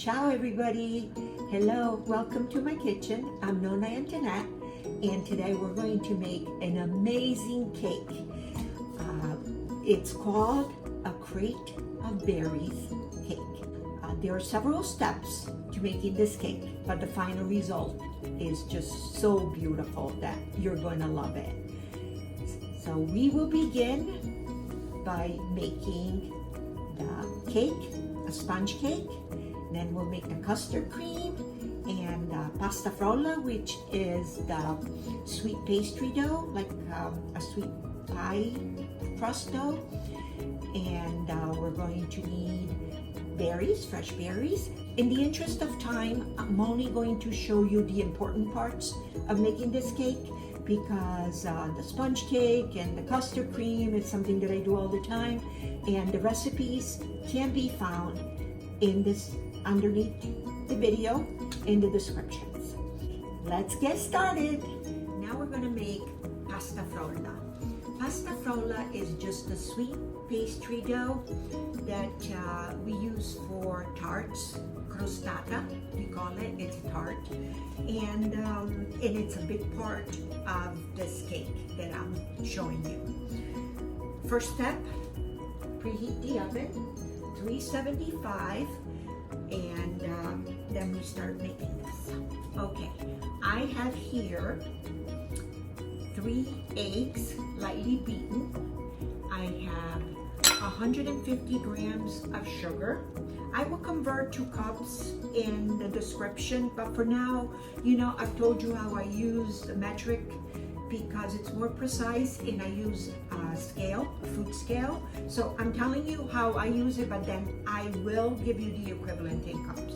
Ciao everybody. Hello, welcome to my kitchen. I'm Nona Antoinette, and today we're going to make an amazing cake. It's called a crate of berries cake. There are several steps to making this cake, but the final result is just so beautiful that you're going to love it. So we will begin by making the cake, a sponge cake. Then we'll make the custard cream and pasta frolla, which is the sweet pastry dough, like a sweet pie crust dough. And we're going to need berries, fresh berries. In the interest of time, I'm only going to show you the important parts of making this cake, because the sponge cake and the custard cream is something that I do all the time, and the recipes can be found in this underneath the video in the descriptions. Let's get started. Now we're going to make pasta frolla. Pasta frolla is just a sweet pastry dough that we use for tarts, crostata we call it. It's a tart, and it's a big part of this cake that I'm showing you. First step, preheat the oven 375, and then we start making this. Okay, I have here 3 eggs lightly beaten. I have 150 grams of sugar. I will convert to cups in the description, but for now, you know, I've told you how I use the metric because it's more precise, and I use a scale, a food scale. So I'm telling you how I use it, but then I will give you the equivalent in cups.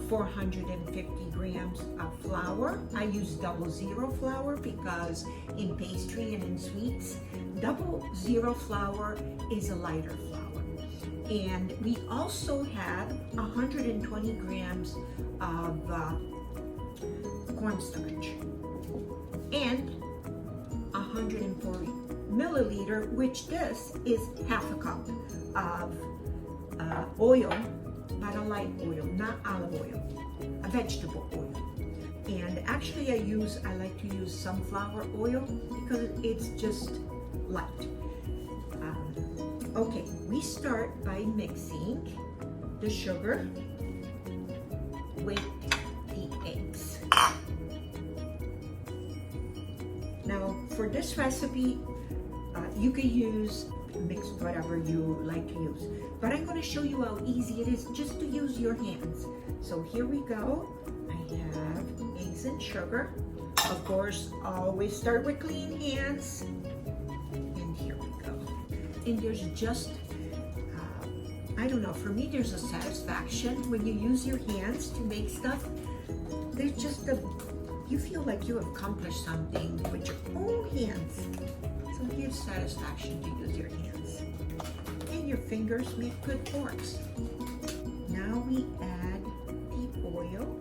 450 grams of flour. I use 00 flour because in pastry and in sweets, 00 flour is a lighter flour. And we also have 120 grams of cornstarch and 140 milliliter, which this is half a cup of oil, but a light oil, not olive oil, a vegetable oil. And actually I like to use sunflower oil because it's just light. Okay, we start by mixing the sugar with the eggs. Now, for this recipe, you can mix whatever you like to use, but I'm going to show you how easy it is just to use your hands. So here we go. I have eggs and sugar. Of course, always start with clean hands. And here we go. And there's just, I don't know, for me there's a satisfaction when you use your hands to make stuff. There's just you feel like you accomplished something with your own hands. So it gives satisfaction to use your hands. And your fingers make good forks. Now we add the oil.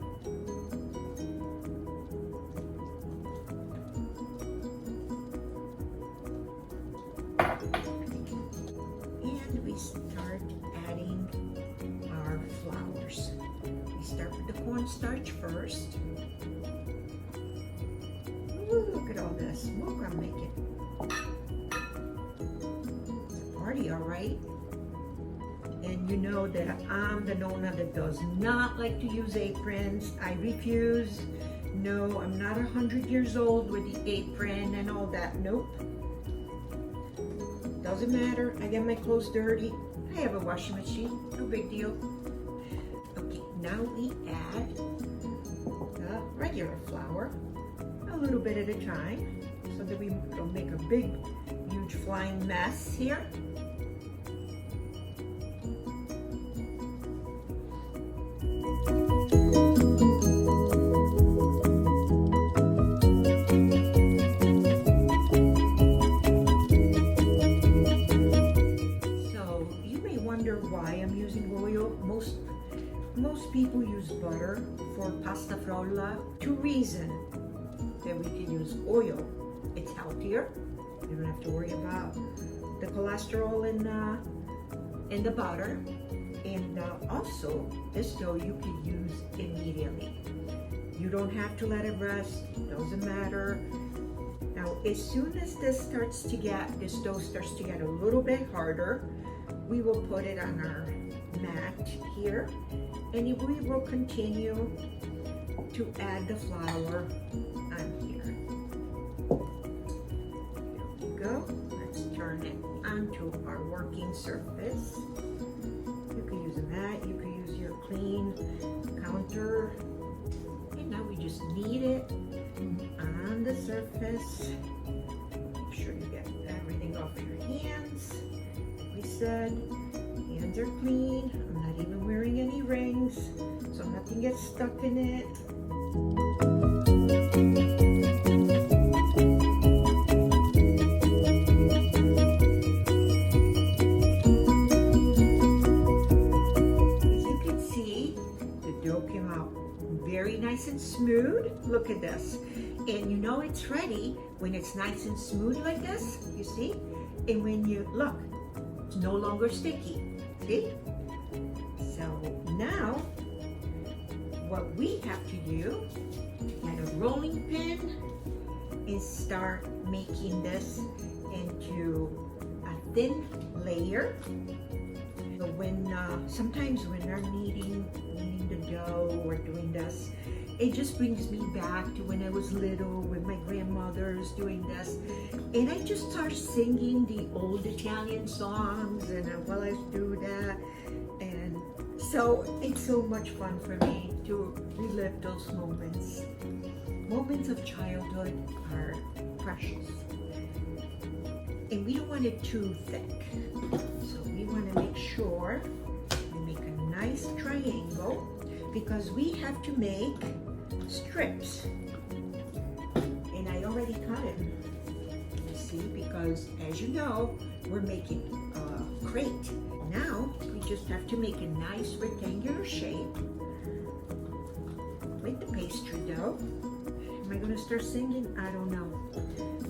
And we start adding our flours. We start with the cornstarch first. Ooh, look at all this smoke I'm making. It's a party, all right? And you know that I'm the Nona that does not like to use aprons. I refuse. No, I'm not 100 years old with the apron and all that. Nope. Doesn't matter. I get my clothes dirty. I have a washing machine. No big deal. Okay, now we add the regular flour. A little bit at a time, so that we don't make a big, huge flying mess here. So you may wonder why I'm using oil. Most people use butter for pasta frolla. 2 reasons that we can use oil. It's healthier. You don't have to worry about the cholesterol in the butter. And also, this dough you can use immediately. You don't have to let it rest, doesn't matter. Now, as soon as this dough starts to get a little bit harder, we will put it on our mat here, and we will continue to add the flour on here. There we go. Let's turn it onto our working surface. You can use a mat, you can use your clean counter. And now we just knead it on the surface. Make sure you get everything off your hands. Like we said, hands are clean. I'm not even wearing any rings, so nothing gets stuck in it. As you can see, the dough came out very nice and smooth. Look at this. And you know it's ready when it's nice and smooth like this, you see? And when you look, it's no longer sticky, see? So now, what we have to do, get a rolling pin and start making this into a thin layer. So sometimes when I'm kneading the dough or doing this, it just brings me back to when I was little with my grandmothers doing this. And I just start singing the old Italian songs and while I do that. And so it's so much fun for me to relive those moments. Moments of childhood are precious. And we don't want it too thick. So we want to make sure we make a nice triangle because we have to make strips. And I already cut it, you see, because as you know, we're making a crate. Now, we just have to make a nice rectangular shape with the pastry dough. Am I going to start singing? I don't know.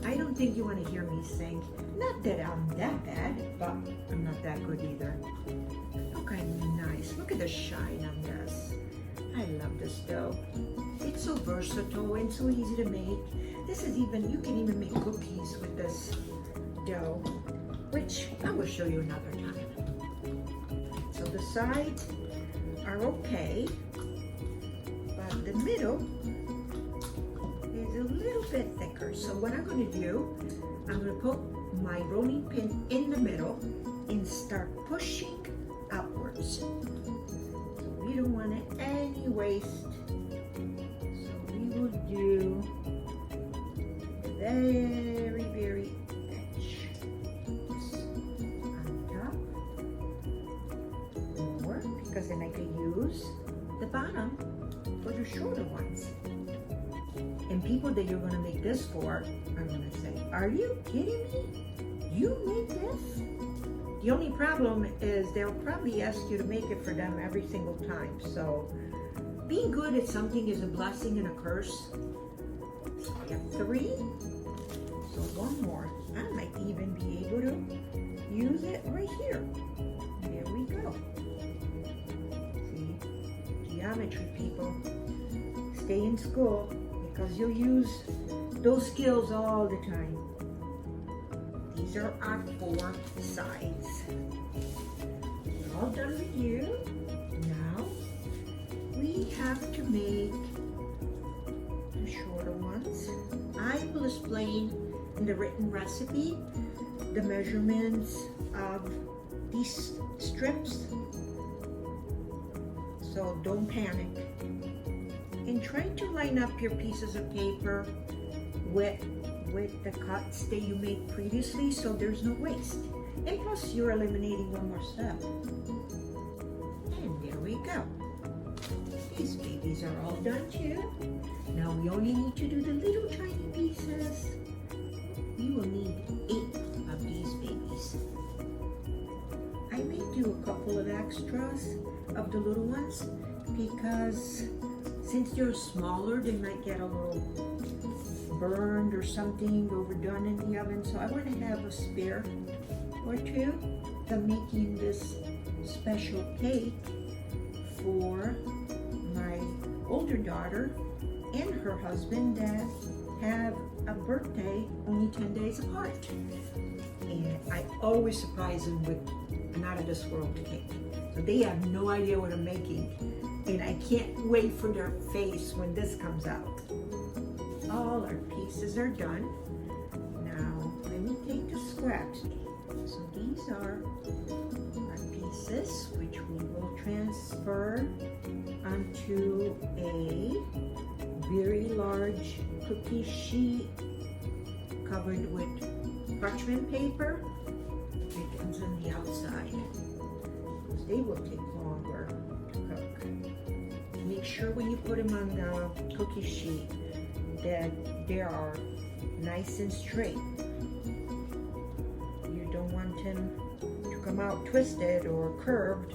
I don't think you want to hear me sing. Not that I'm that bad, but I'm not that good either. Look how nice. Look at the shine on this. I love this dough. It's so versatile and so easy to make. You can even make cookies with this dough, which I will show you another time. So the sides are okay, but the middle is a little bit thicker. So what I'm going to do, I'm going to put my rolling pin in the middle and start pushing upwards. So we don't want any waste. So we will do very, very edge. On top. More, because then I can use the bottom for the shorter ones. And people that you're going to make this for are going to say, are you kidding me? You made this? The only problem is they'll probably ask you to make it for them every single time. So being good at something is a blessing and a curse. So I have 3. So one more. I might even be able to use it right here. There we go. See, geometry people, stay in school because you'll use those skills all the time. These are our 4 sides. We're all done with you. Now we have to make the shorter ones. I will explain in the written recipe the measurements of these strips. So don't panic. And try to line up your pieces of paper with the cuts that you made previously so there's no waste. And plus you're eliminating one more step. And there we go. These babies are all done too. Now we only need to do the little tiny pieces. We will need 8 of these babies. I may do a couple of extras of the little ones because since they're smaller, they might get a little burned or something overdone in the oven. So I want to have a spare or 2. I'm making this special cake for my older daughter and her husband that have a birthday only 10 days apart. And I always surprise them with an out of this world cake. So they have no idea what I'm making. And I can't wait for their face when this comes out. All our pieces are done. Now, let me take the scraps. So these are our pieces, which we will transfer onto a very large cookie sheet covered with parchment paper. It comes on the outside, because they will take longer to cook. Make sure when you put them on the cookie sheet that they are nice and straight. You don't want them to come out twisted or curved.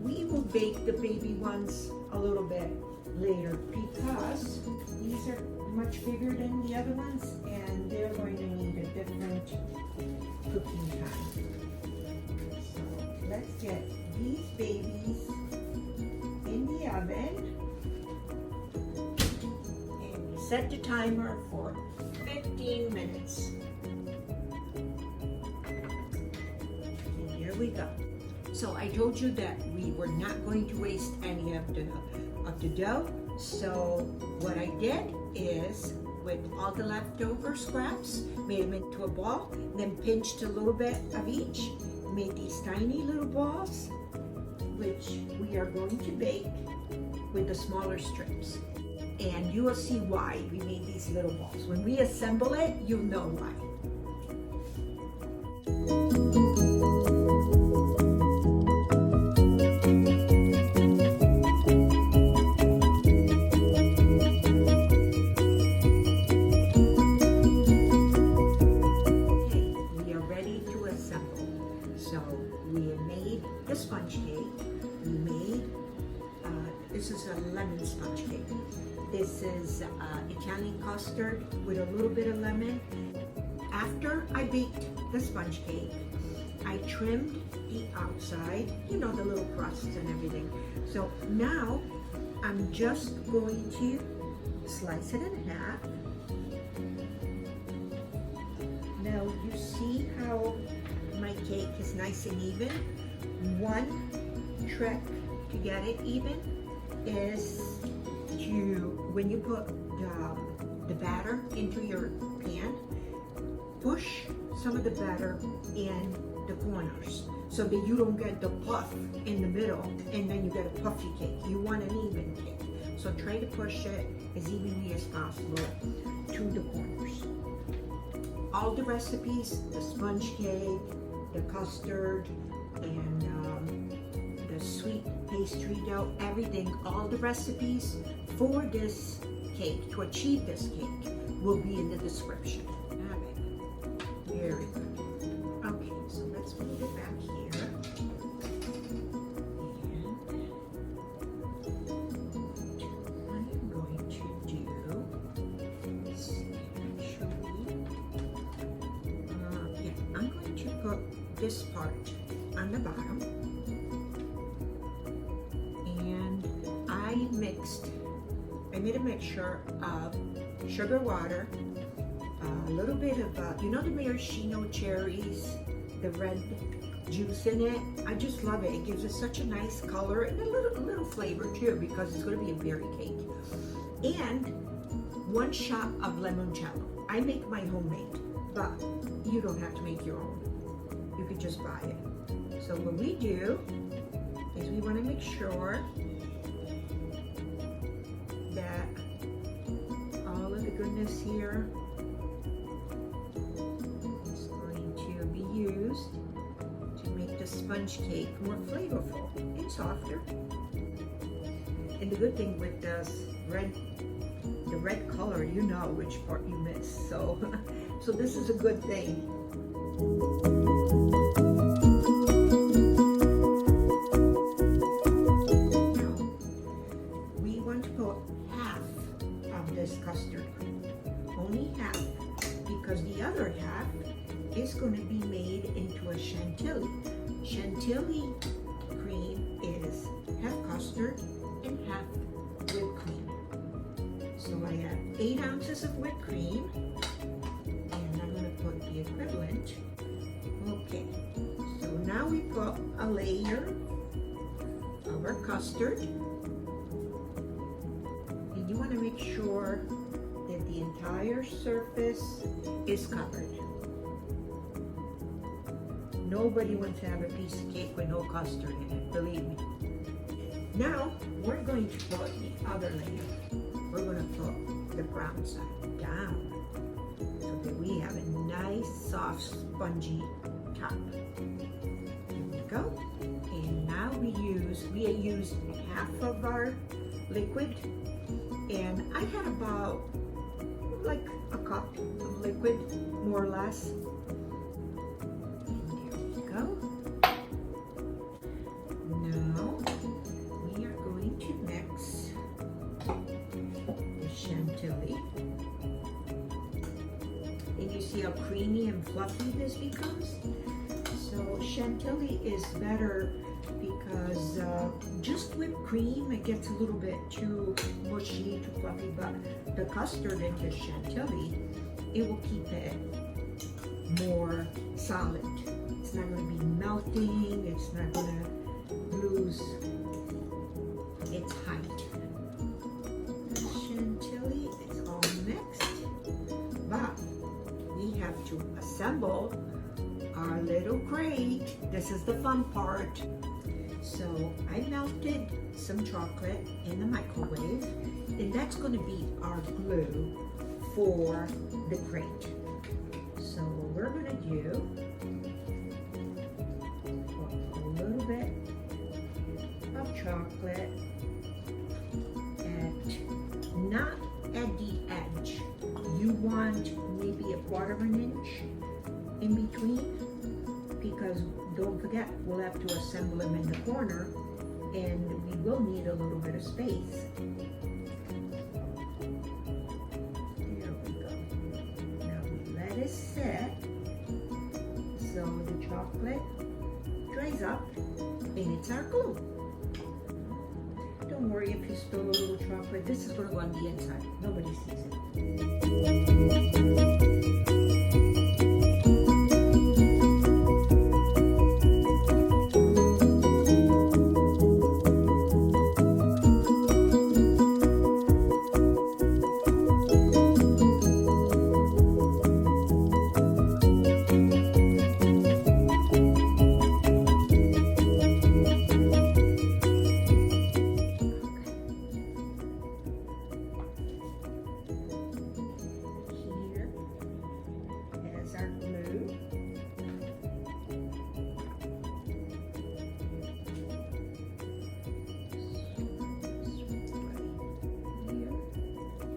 We will bake the baby ones a little bit later because these are much bigger than the other ones and they're going to need a different cooking time. So let's get these babies in the oven and we set the timer for 15 minutes. And here we go. So I told you that we were not going to waste any of the dough. So what I did is, with all the leftover scraps, made them into a ball, then pinched a little bit of each, made these tiny little balls, which we are going to bake with the smaller strips. And you will see why we made these little balls. When we assemble it, you'll know why. This is a lemon sponge cake. This is Italian custard with a little bit of lemon. After I baked the sponge cake, I trimmed the outside, you know, the little crusts and everything. So now I'm just going to slice it in half. Now you see how my cake is nice and even? One trick to get it even is to, when you put the batter into your pan, push some of the batter in the corners so that you don't get the puff in the middle and then you get a puffy cake. You want an even cake. So try to push it as evenly as possible to the corners. All the recipes, the sponge cake, the custard, and the sweet pastry dough, everything, all the recipes for this cake, to achieve this cake, will be in the description. Very good. Okay, so let's move it back here. And I'm going to do is actually, I'm going to put this part on the bottom. I made a mixture of sugar water, a little bit of, you know, the maraschino cherries, the red juice in it. I just love it. It gives it such a nice color and a little flavor too, because it's going to be a berry cake. And 1 shot of limoncello. I make my homemade, but you don't have to make your own. You could just buy it. So what we do is we want to make sure that all of the goodness here is going to be used to make the sponge cake more flavorful and softer. And the good thing with this the red color, you know which part you miss. So, so this is a good thing. Custard cream, only half, because the other half is going to be made into a chantilly. Chantilly 8 ounces of whipped cream, and I'm going to put the equivalent. Okay, so now we put a layer of our custard, and you want to make sure that the entire surface is covered. Nobody wants to have a piece of cake with no custard in it, believe me. Now, we're going to put the other layer. We're going to put the brown side down so that we have a nice, soft, spongy top. There we go. And now we used half of our liquid, and I had about like a cup of liquid, more or less. And you see how creamy and fluffy this becomes? So chantilly is better because just whipped cream, it gets a little bit too mushy, too fluffy, but the custard in the chantilly, it will keep it more solid. It's not going to be melting, it's not going to lose its height. Chantilly is all mixed, but we have to assemble our little crate. This is the fun part. So I melted some chocolate in the microwave, and that's going to be our glue for the crate. So what we're going to do, put a little bit of chocolate not at the edge. You want maybe a quarter of an inch in between, because don't forget, we'll have to assemble them in the corner, and we will need a little bit of space. There we go. Now we let it sit so the chocolate dries up, and it's our glue. Don't worry if you spill a little chocolate. This is going to go on the inside. Nobody sees it.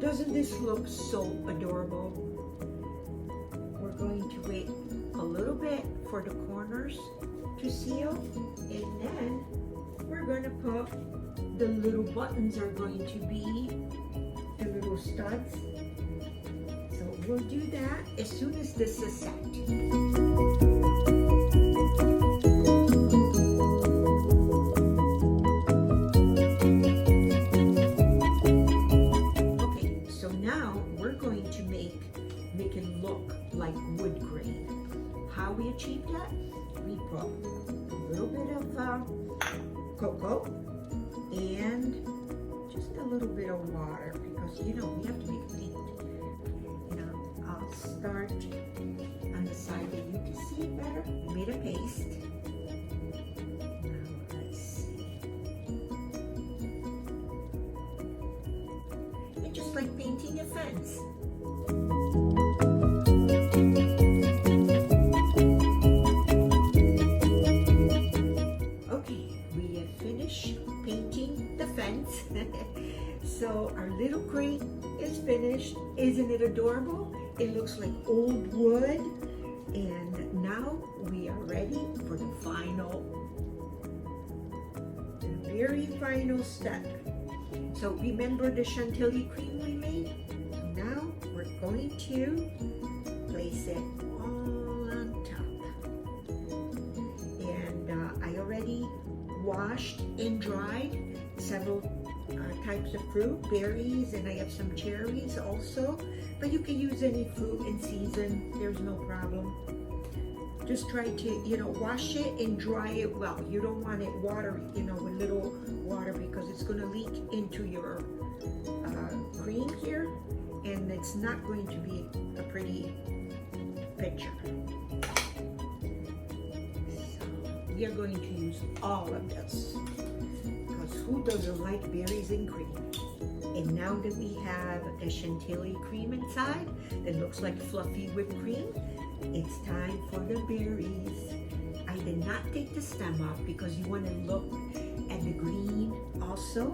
Doesn't this look so adorable? We're going to wait a little bit for the corners to seal, and then we're going to put the little buttons are going to be the little studs. So we'll do that as soon as this is set. Like wood grain. How we achieve that? We put a little bit of cocoa and just a little bit of water, because we have to make paint. Now I'll start on the side that you can see it better. We made a paste. Now let's see. It's just like painting a fence. Painting the fence. So our little crate is finished. Isn't it adorable? It looks like old wood. And now we are ready for the very final step. So remember the chantilly cream we made? So now we're going to place it all on top. And I already washed and dried several types of fruit, berries, and I have some cherries also. But you can use any fruit in season, there's no problem. Just try to, wash it and dry it well. You don't want it watery, with little water, because it's going to leak into your cream here, and it's not going to be a pretty picture. So we are going to use all of this, because who doesn't like berries and cream? And now that we have the chantilly cream inside that looks like fluffy whipped cream, it's time for the berries. I did not take the stem off because you want to look at the green also.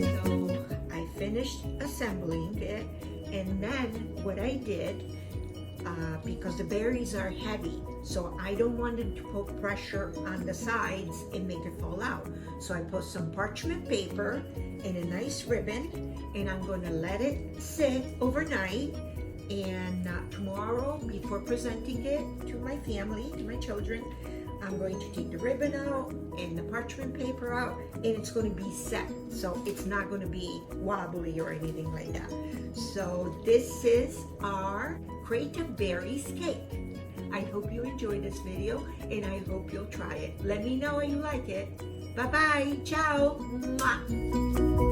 So I finished assembling it, and then what I did, because the berries are heavy, so I don't want them to put pressure on the sides and make it fall out. So I put some parchment paper and a nice ribbon, and I'm going to let it sit overnight. And tomorrow, before presenting it to my family, to my children, I'm going to take the ribbon out and the parchment paper out, and it's going to be set. So it's not going to be wobbly or anything like that. So this is our Creative Berries cake. I hope you enjoyed this video, and I hope you'll try it. Let me know how you like it. Bye-bye. Ciao. Mwah.